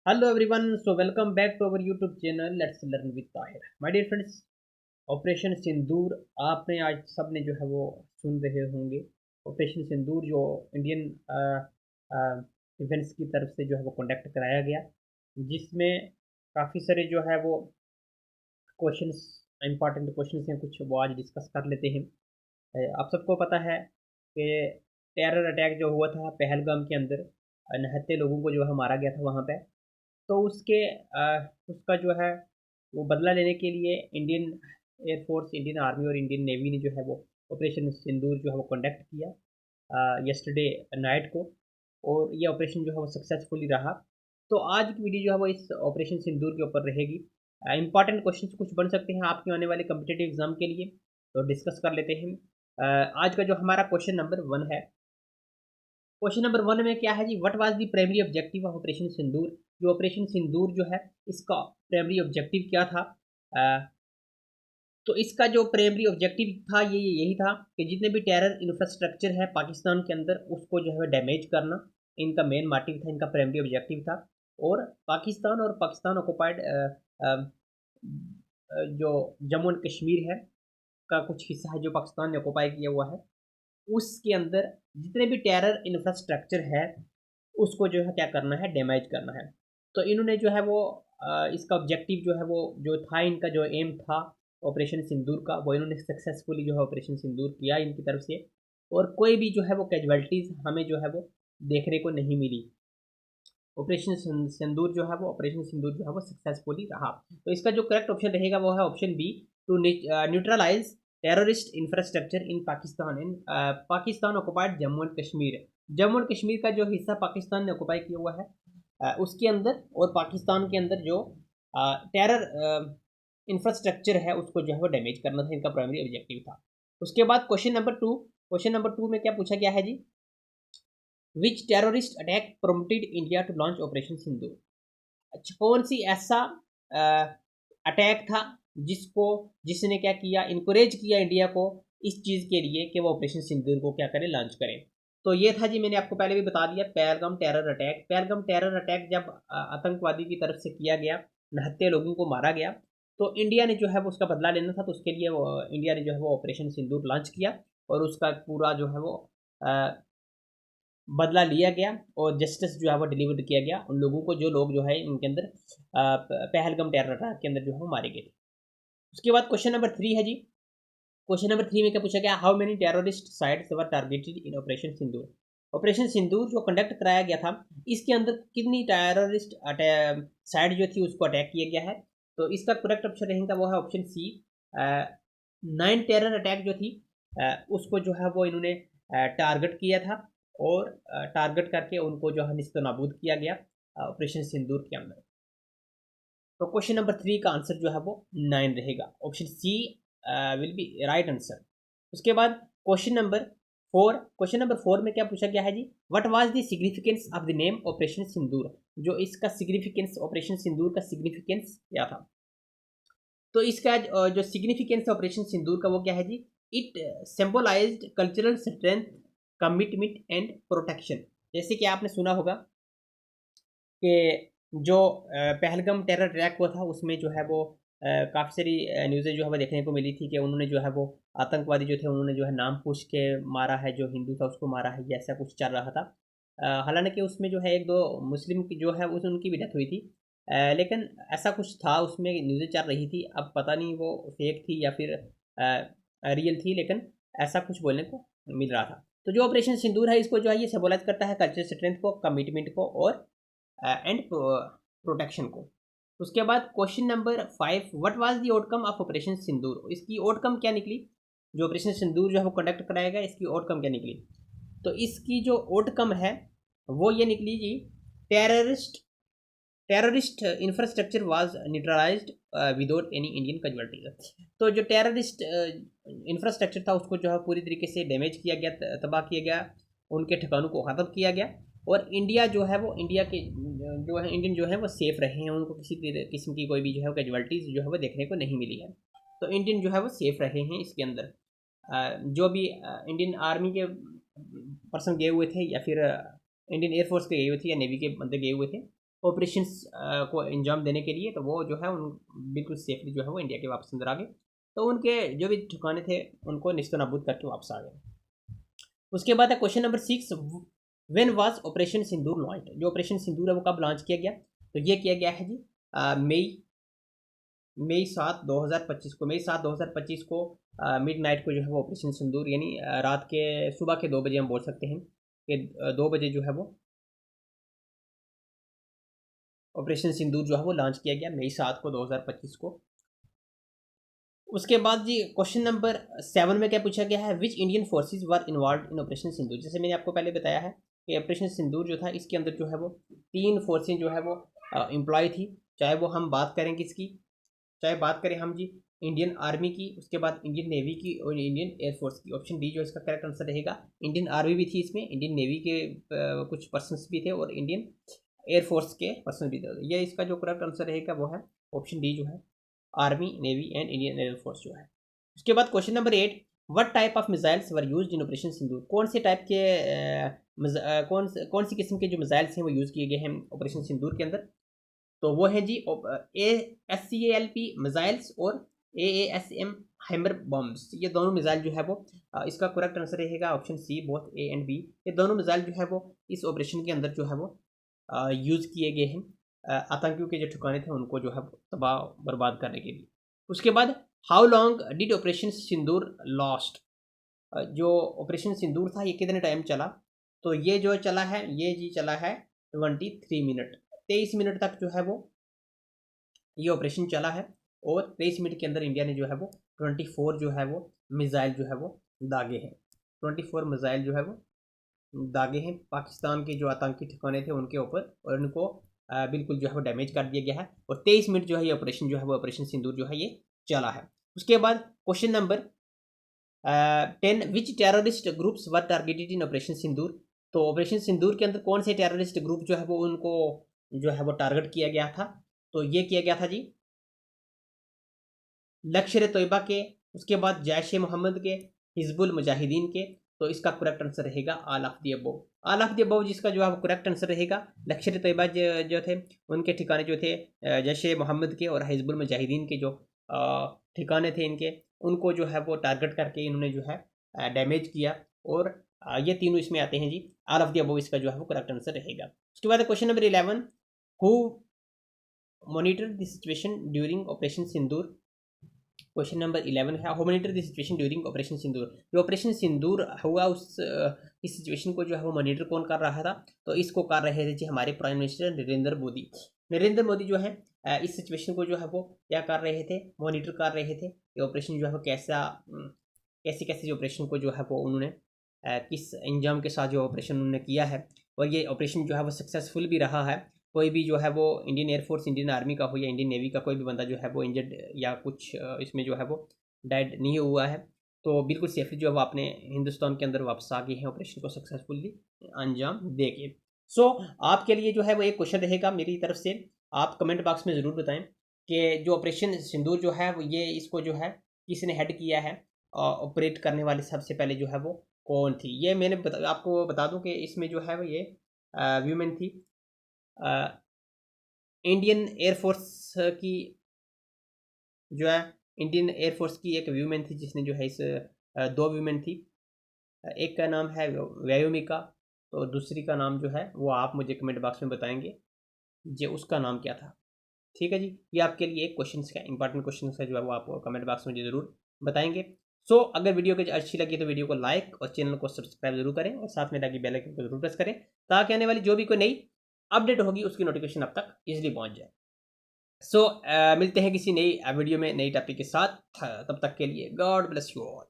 Hello everyone, so welcome back to our YouTube channel Let's Learn with Tahir. My dear friends, operation Sindoor आपने आज सबने जो है वो सुन रहे होंगे। ऑपरेशन सिंदूर जो इंडियन डिफेंस की तरफ से जो है वो कंडक्ट कराया गया, जिसमें काफ़ी सारे जो है वो क्वेश्चंस, इंपॉर्टेंट क्वेश्चंस हैं कुछ, वो आज डिस्कस कर लेते हैं। आप सबको पता है कि टेरर अटैक जो हुआ था पहलगाम के अंदर, 69 लोगों को जो है मारा गया था वहाँ पे। तो उसका जो है वो बदला लेने के लिए इंडियन एयरफोर्स, इंडियन आर्मी और इंडियन नेवी ने जो है वो ऑपरेशन सिंदूर जो है वो कंडक्ट किया यस्टरडे नाइट को, और ये ऑपरेशन जो है वो सक्सेसफुली रहा। तो आज की वीडियो जो है वो इस ऑपरेशन सिंदूर के ऊपर रहेगी। इंपॉर्टेंट क्वेश्चंस कुछ बन सकते हैं आपके आने वाले कम्पिटेटिव एग्जाम के लिए, तो डिस्कस कर लेते हैं। आज का जो हमारा क्वेश्चन नंबर 1 है, क्वेश्चन नंबर 1 में क्या है जी, what was the primary objective of operation Sindoor. जो ऑपरेशन सिंदूर जो है, इसका प्राइमरी ऑब्जेक्टिव क्या था। अ, तो इसका जो प्राइमरी ऑब्जेक्टिव था ये यही था कि जितने भी टेरर इंफ्रास्ट्रक्चर है पाकिस्तान के अंदर उसको जो है डैमेज करना, इनका मेन मोटिव था, इनका प्राइमरी ऑब्जेक्टिव था। और पाकिस्तान और पाकिस्तान ऑक्युपाइड जो जम्मू एंड कश्मीर है का कुछ हिस्सा है जो पाकिस्तान ने ऑक्युपाई किया हुआ है, उसके अंदर जितने भी टेरर इंफ्रास्ट्रक्चर है उसको जो है क्या करना है, डैमेज करना है। तो इन्होंने जो है वो इसका ऑब्जेक्टिव जो है वो जो था, इनका जो एम था ऑपरेशन सिंदूर का, वो इन्होंने सक्सेसफुली जो है ऑपरेशन सिंदूर किया इनकी तरफ से। और कोई भी जो है वो कैजुअलिटीज़ हमें जो है वो देखने को नहीं मिली। ऑपरेशन सिंदूर जो है वो ऑपरेशन सिंदूर जो है वो सक्सेसफुली रहा। तो इसका जो करेक्ट ऑप्शन रहेगा वो है option B, to neutralise terrorist infrastructure in Pakistan, in Pakistan occupied Jammu and Kashmir. Jammu and Kashmir का जो हिस्सा पाकिस्तान ने ऑक्युपाई किया हुआ है उसके अंदर, और पाकिस्तान के अंदर जो टेरर इंफ्रास्ट्रक्चर है उसको जो है वो डैमेज करना था, इनका प्राइमरी ऑब्जेक्टिव था। उसके बाद क्वेश्चन नंबर 2 में क्या पूछा गया है जी, which terrorist attack prompted India to launch operation Sindoor. अच्छा, कौन सी ऐसा अटैक था जिसको जिसने क्या किया, इनकरेज किया इंडिया को इस चीज़ के लिए कि वो ऑपरेशन सिंदूर को क्या करें, लॉन्च करें। तो ये था जी, मैंने आपको पहले भी बता दिया, Pahalgam terror attack. Pahalgam terror attack जब आतंकवादी की तरफ से किया गया, 69 लोगों को मारा गया, तो इंडिया ने जो है वो उसका बदला लेना था, तो उसके लिए इंडिया ने जो है वो ऑपरेशन सिंदूर लॉन्च किया, और उसका पूरा जो है वो बदला लिया गया, और जस्टिस जो है वो डिलीवर किया गया उन लोगों को, जो लोग जो है इनके अंदर पहलगाम टेरर अटैक के अंदर जो है वो मारे गए थे। उसके बाद क्वेश्चन नंबर 3 है जी, क्वेश्चन नंबर 3 में क्या पूछा गया, how many terrorist sites were targeted in operation Sindoor. Operation Sindoor जो कंडक्ट कराया गया था, इसके अंदर कितनी टेररिस्ट साइट जो थी उसको अटैक किया गया है। तो इसका करेक्ट ऑप्शन रहेगा वो है ऑप्शन सी, 9 टेरर अटैक जो थी उसको जो है वो इन्होंने टारगेट किया था, और टारगेट करके उनको जो है निस्तो नाबूद किया गया ऑपरेशन सिंदूर के अंदर। तो क्वेश्चन नंबर 3 का आंसर जो है वो 9 रहेगा, option C will be right answer. उसके बाद क्वेश्चन नंबर 4 में क्या पूछा गया है जी, what was the significance of the name operation Sindoor. जो इसका सिग्निफिकेंस, ऑपरेशन सिंदूर का सिग्निफिकेंस क्या था। तो इसका जो सिग्निफिकेंस ऑपरेशन सिंदूर का वो क्या है जी, it symbolised cultural strength, commitment and protection. जैसे कि आपने सुना होगा कि जो पहलगाम टेरर अटैक हुआ था उसमें जो है वो काफ़ी सारी न्यूज़ें जो है वो देखने को मिली थी कि उन्होंने जो है वो आतंकवादी जो थे उन्होंने जो है नाम पूछ के मारा है, जो हिंदू था उसको मारा है, ये ऐसा कुछ चल रहा था। हालांकि उसमें जो है एक दो मुस्लिम की जो है उस उनकी भी डेथ हुई थी, लेकिन ऐसा कुछ था उसमें, न्यूज़ें चल रही थी, अब पता नहीं वो फेक थी या फिर रियल थी, लेकिन ऐसा कुछ बोलने को मिल रहा था। तो जो ऑपरेशन सिंदूर है इसको जो है ये सिंबलाइज करता है कल्चर स्ट्रेंथ को, कमिटमेंट को और एंड प्रोटेक्शन को। उसके बाद question number 5, what was the outcome of operation Sindoor. इसकी आउटकम क्या निकली, जो ऑपरेशन सिंदूर जो है वो कंडक्ट कराएगा, इसकी आउटकम क्या निकली। तो इसकी जो आउटकम है वो ये निकली जी, terrorist terrorist infrastructure was neutralised without any Indian casualties. तो जो टेररिस्ट इंफ्रास्ट्रक्चर था उसको जो है पूरी तरीके से डैमेज किया गया, तबाह किया गया, उनके ठिकानों को ख़त्म किया गया, और इंडिया जो है वो, इंडिया के जो है इंडियन जो है वो सेफ रहे हैं, उनको किसी किस्म की कोई भी जो है कैजुअलिटीज़ जो है वो देखने को नहीं मिली है। तो इंडियन जो है वो सेफ रहे हैं इसके अंदर। जो भी इंडियन आर्मी के पर्सन गए हुए थे, या फिर इंडियन एयरफोर्स के गए हुए थे, या नेवी के बंदे गए हुए थे, ऑपरेशंस को अंजाम देने के लिए, तो वो जो है उन बिल्कुल सेफली जो है वो इंडिया के वापस अंदर आ गए। तो उनके जो भी ठिकाने थे उनको निस्त नाबूद करके वापस आ गए। उसके बाद है question number 6, when was operation Sindoor launch? जो ऑपरेशन सिंदूर है वो कब लॉन्च किया गया? तो ये किया गया है जी मई मई 7 2025 को, मई 7 2025 को मिड नाइट को जो है वो ऑपरेशन सिंदूर, यानी रात के सुबह के 2 बजे हम बोल सकते हैं कि 2 बजे जो है वो ऑपरेशन सिंदूर जो है वो लॉन्च किया गया मई 7 को 2025 को। उसके बाद जी क्वेश्चन नंबर 7 में क्या पूछा गया है? Which Indian forces were involved in operation Sindoor? जैसे मैंने आपको पहले बताया है कि ऑपरेशन सिंदूर जो था इसके अंदर जो है वो 3 फोर्सेज जो है वो एम्प्लॉय थी। चाहे वो हम बात करें किसकी, चाहे बात करें हम जी इंडियन आर्मी की, उसके बाद इंडियन नेवी की और इंडियन एयरफोर्स की। ऑप्शन डी जो इसका करेक्ट आंसर रहेगा। इंडियन आर्मी भी थी इसमें, इंडियन नेवी के कुछ पर्सनस भी थे और इंडियन एयरफोर्स के पर्सन भी थे। ये इसका जो करेक्ट आंसर रहेगा वो है ऑप्शन डी जो है army, navy and Indian air force जो है। उसके बाद question number 8, what type of missiles were used in operation Sindoor? कौन से टाइप के कौन सी किस्म के जो मिसाइल्स हैं वो यूज़ किए गए हैं ऑपरेशन सिंदूर के अंदर? तो वो है जी ASCALP मिसाइल्स और AASM हैमर बॉम्ब्स। ये दोनों मिसाइल जो है वो इसका करेक्ट आंसर रहेगा option C, both A and B. ये दोनों मिसाइल जो है वो इस ऑपरेशन के अंदर जो है वो यूज़ किए गए हैं आतंकियों के जो ठिकाने थे उनको जो है तबाह बर्बाद करने के लिए। उसके बाद how long did operation Sindoor lost? जो ऑपरेशन सिंदूर था ये कितने टाइम चला? तो ये जो चला है ये जी चला है 23 मिनट, 23 मिनट तक जो है वो ये ऑपरेशन चला है। और 23 मिनट के अंदर इंडिया ने जो है वो 24 जो है वो मिसाइल जो है वो दागे हैं। 24 मिसाइल जो है वो दागे हैं पाकिस्तान के जो आतंकी ठिकाने थे उनके ऊपर, और उनको बिल्कुल जो है वो डैमेज कर दिया गया है। और 23 मिनट जो है ये ऑपरेशन जो है वो ऑपरेशन सिंदूर जो है ये चला है। उसके बाद question number 10, which terrorist groups were targeted in operation Sindoor? तो ऑपरेशन सिंदूर के अंदर कौन से टेररिस्ट ग्रुप जो है वो उनको जो है वो टारगेट किया गया था? तो ये किया गया था जी लश्कर तोयबा के, उसके बाद जैश ए मोहम्मद के, हिजबुल मुजाहिदीन के। तो इसका करेक्ट आंसर रहेगा all of the above. All of the above जिसका जो है वो करेक्ट आंसर रहेगा। लश्कर तोयबा जो थे उनके ठिकाने जो थे जैश ए मोहम्मद के और हिजबुल मुजाहिदीन के जो ठिकाने थे इनके, उनको जो है वो टारगेट करके इन्होंने जो है डैमेज किया। और ये तीनों इसमें आते हैं जी। ऑल ऑफ द अबव इसका जो है वो करेक्ट आंसर रहेगा। उसके बाद question number 11, who monitor the situation during Operation Sindoor? Question number 11 है, how monitor the situation during Operation Sindoor? जो ऑपरेशन सिंदूर हुआ उस इस सिचुएशन को जो है वो मॉनिटर कौन कर रहा था? तो इसको कर रहे थे जी हमारे प्राइम मिनिस्टर नरेंद्र मोदी। नरेंद्र मोदी जो है इस सिचुएशन को जो है वो क्या कर रहे थे, मॉनिटर कर रहे थे कि ऑपरेशन जो है वो कैसे कैसे ऑपरेशन को जो है वो उन्होंने किस अंजाम के साथ जो ऑपरेशन उन्होंने किया है। और ये ऑपरेशन जो है वो सक्सेसफुल भी रहा है। कोई भी जो है वो इंडियन एयरफोर्स, इंडियन आर्मी का हो या इंडियन नेवी का कोई भी बंदा जो है वो इंजर्ड या कुछ इसमें जो है वो डेड नहीं हुआ है। तो बिल्कुल सेफली जो है वो अपने हिंदुस्तान के अंदर वापस आ गए हैं ऑपरेशन को सक्सेसफुली अंजाम दे के। सो आपके लिए जो है वो एक क्वेश्चन रहेगा मेरी तरफ से, आप कमेंट बॉक्स में ज़रूर बताएं कि जो ऑपरेशन सिंदूर जो है वो ये इसको जो है किसने हेड किया है, ऑपरेट करने वाले सबसे पहले जो है वो कौन थी? ये मैंने आपको बता दूं कि इसमें जो है वो ये वीमेन थी इंडियन एयरफोर्स की, जो है इंडियन एयरफोर्स की एक वीमेन थी जिसने जो है इस 2 वीमेन थी। एक का नाम है व्योमिका, तो दूसरी का नाम जो है वो आप मुझे कमेंट बॉक्स में बताएंगे जी उसका नाम क्या था। ठीक है जी, ये आपके लिए एक क्वेश्चन का इंपॉर्टेंट क्वेश्चन है जो है वो आप कमेंट बॉक्स में ज़रूर बताएंगे। सो अगर वीडियो को अच्छी लगी तो वीडियो को लाइक और चैनल को सब्सक्राइब जरूर करें और साथ में लगी बेल आइकन को जरूर प्रेस करें ताकि आने वाली जो भी कोई नई अपडेट होगी उसकी नोटिफिकेशन आप तक इजीली पहुंच जाए। सो मिलते हैं किसी नई वीडियो में नई टॉपिक के साथ, तब तक के लिए गॉड ब्लेस यू ऑल।